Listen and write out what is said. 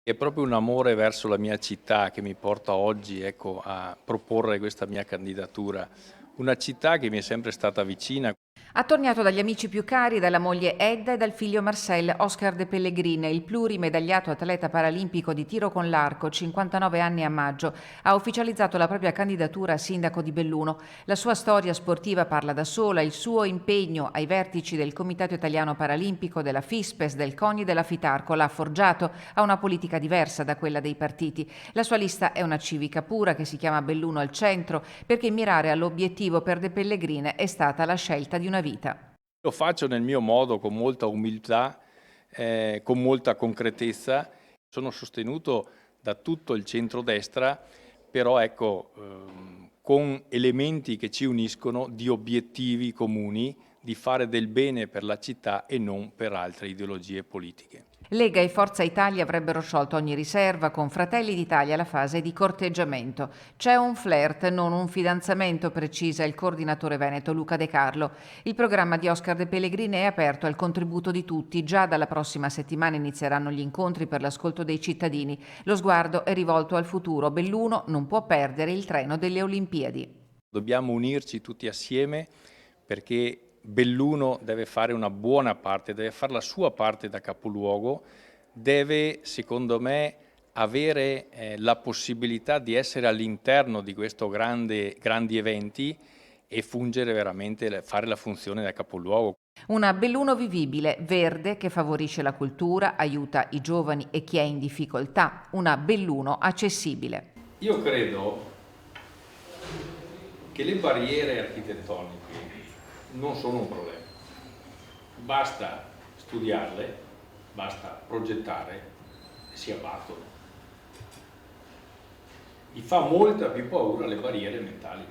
È proprio un amore verso la mia città che mi porta oggi, ecco, a proporre questa mia candidatura. Una città che mi è sempre stata vicina. Attorniato dagli amici più cari, dalla moglie Edda e dal figlio Marcel, Oscar De Pellegrin, il plurimedagliato atleta paralimpico di tiro con l'arco, 59 anni a maggio, ha ufficializzato la propria candidatura a sindaco di Belluno. La sua storia sportiva parla da sola, il suo impegno ai vertici del Comitato Italiano Paralimpico, della FISPES, del CONI e della Fitarco l'ha forgiato a una politica diversa da quella dei partiti. La sua lista è una civica pura che si chiama Belluno al centro, perché mirare all'obiettivo per De Pellegrin è stata la scelta di una vita. Lo faccio nel mio modo, con molta umiltà, con molta concretezza. Sono sostenuto da tutto il centrodestra, però ecco, con elementi che ci uniscono di obiettivi comuni, di fare del bene per la città e non per altre ideologie politiche. Lega e Forza Italia avrebbero sciolto ogni riserva, con Fratelli d'Italia la fase di corteggiamento. C'è un flirt, non un fidanzamento, precisa il coordinatore veneto Luca De Carlo. Il programma di Oscar De Pellegrini è aperto al contributo di tutti. Già dalla prossima settimana inizieranno gli incontri per l'ascolto dei cittadini. Lo sguardo è rivolto al futuro. Belluno non può perdere il treno delle Olimpiadi. Dobbiamo unirci tutti assieme perché Belluno deve fare una buona parte, deve fare la sua parte da capoluogo, deve, secondo me, avere la possibilità di essere all'interno di questo grandi eventi e fungere veramente, fare la funzione da capoluogo. Una Belluno vivibile, verde, che favorisce la cultura, aiuta i giovani e chi è in difficoltà. Una Belluno accessibile. Io credo che le barriere architettoniche non sono un problema, basta studiarle, basta progettare e si abbattono. Mi fa molta più paura le barriere mentali.